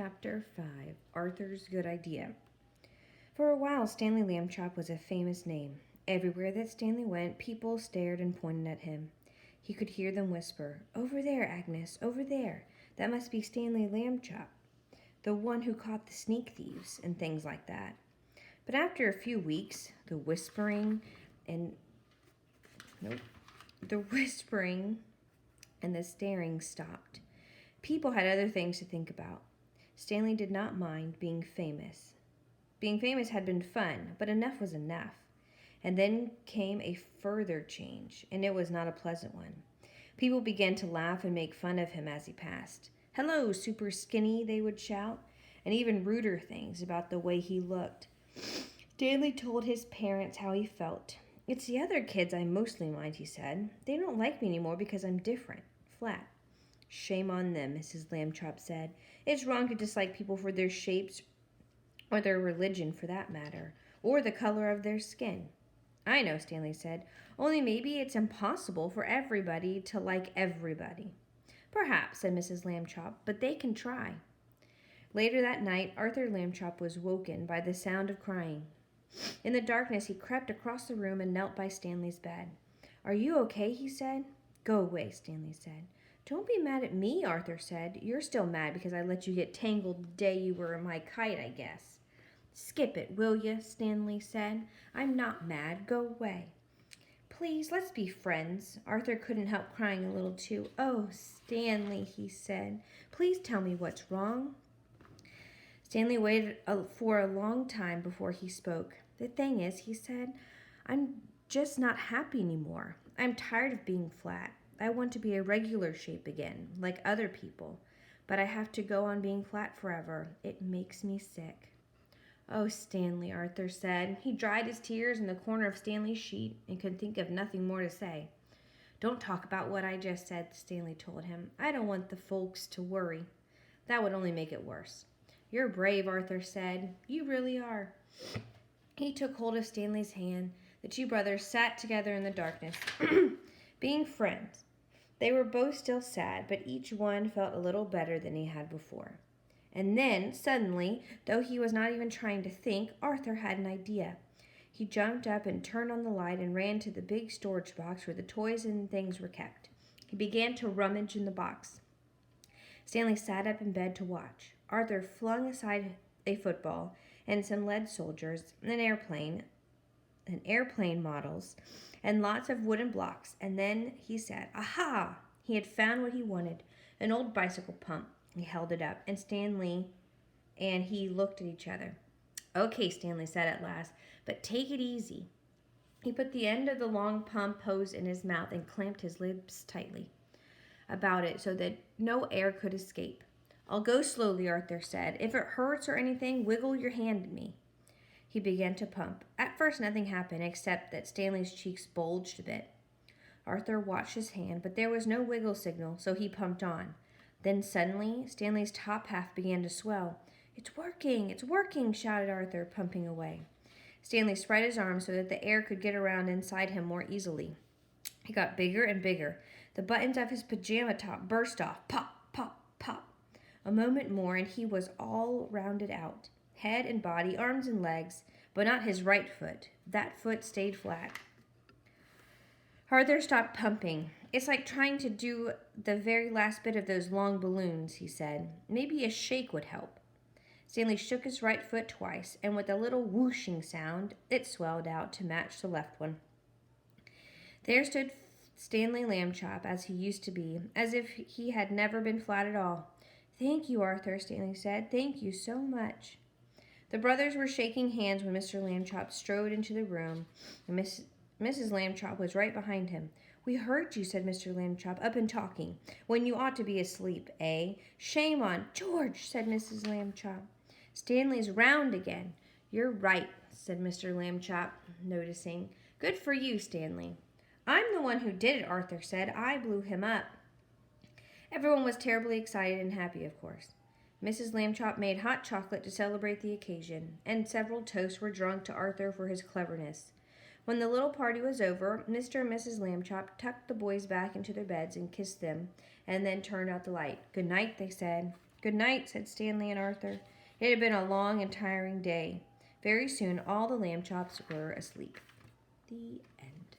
Chapter 5 Arthur's Good Idea. For a while, Stanley Lambchop was a famous name. Everywhere that Stanley went, people stared and pointed at him. He could hear them whisper, "Over there, Agnes, over there. That must be Stanley Lambchop, the one who caught the sneak thieves," and things like that. But after a few weeks, the whispering and the staring stopped. People had other things to think about. Stanley did not mind being famous. Being famous had been fun, but enough was enough. And then came a further change, and it was not a pleasant one. People began to laugh and make fun of him as he passed. "Hello, super skinny," they would shout, and even ruder things about the way he looked. Stanley told his parents how he felt. "It's the other kids I mostly mind," he said. "They don't like me anymore because I'm different, flat." "Shame on them," Mrs. Lambchop said. "It's wrong to dislike people for their shapes or their religion for that matter, or the color of their skin." "I know," Stanley said. "Only maybe it's impossible for everybody to like everybody." "Perhaps," said Mrs. Lambchop, "but they can try." Later that night, Arthur Lambchop was woken by the sound of crying. In the darkness, he crept across the room and knelt by Stanley's bed. "Are you okay?" he said. "Go away," Stanley said. "Don't be mad at me," Arthur said. "You're still mad because I let you get tangled the day you were my kite, I guess." "Skip it, will you?" Stanley said. "I'm not mad. Go away." "Please, let's be friends." Arthur couldn't help crying a little too. "Oh, Stanley," he said. "Please tell me what's wrong." Stanley waited for a long time before he spoke. "The thing is," he said, "I'm just not happy anymore. I'm tired of being flat. I want to be a regular shape again, like other people. But I have to go on being flat forever. It makes me sick." "Oh, Stanley," Arthur said. He dried his tears in the corner of Stanley's sheet and could think of nothing more to say. "Don't talk about what I just said," Stanley told him. "I don't want the folks to worry. That would only make it worse." "You're brave," Arthur said. "You really are." He took hold of Stanley's hand. The two brothers sat together in the darkness, being friends. They were both still sad, but each one felt a little better than he had before. And then, suddenly, though he was not even trying to think, Arthur had an idea. He jumped up and turned on the light and ran to the big storage box where the toys and things were kept. He began to rummage in the box. Stanley sat up in bed to watch. Arthur flung aside a football and some lead soldiers, an airplane models, and lots of wooden blocks, and then he said, "Aha!" He had found what he wanted, an old bicycle pump. He held it up, and Stanley and he looked at each other. "Okay," Stanley said at last, "but take it easy." He put the end of the long pump hose in his mouth and clamped his lips tightly about it so that no air could escape. "I'll go slowly," Arthur said. "If it hurts or anything, wiggle your hand at me." He began to pump. At first nothing happened except that Stanley's cheeks bulged a bit. Arthur watched his hand, but there was no wiggle signal, so he pumped on. Then suddenly, Stanley's top half began to swell. It's working," shouted Arthur, pumping away. Stanley spread his arms so that the air could get around inside him more easily. He got bigger and bigger. The buttons of his pajama top burst off. Pop, pop, pop. A moment more, and he was all rounded out. Head and body, arms and legs, but not his right foot. That foot stayed flat. Arthur stopped pumping. "It's like trying to do the very last bit of those long balloons," he said. "Maybe a shake would help." Stanley shook his right foot twice, and with a little whooshing sound, it swelled out to match the left one. There stood Stanley Lambchop as he used to be, as if he had never been flat at all. "Thank you, Arthur," Stanley said. "Thank you so much." The brothers were shaking hands when Mr. Lambchop strode into the room, and Mrs. Lambchop was right behind him. "We heard you," said Mr. Lambchop, "up and talking, when you ought to be asleep, eh?" "Shame on George," said Mrs. Lambchop. "Stanley's round again." "You're right," said Mr. Lambchop, noticing. "Good for you, Stanley." "I'm the one who did it," Arthur said. "I blew him up." Everyone was terribly excited and happy, of course. Mrs. Lambchop made hot chocolate to celebrate the occasion, and several toasts were drunk to Arthur for his cleverness. When the little party was over, Mr. and Mrs. Lambchop tucked the boys back into their beds and kissed them, and then turned out the light. "Good night," they said. Good night, said Stanley and Arthur. It had been a long and tiring day. Very soon all the lamb chops were asleep. The end.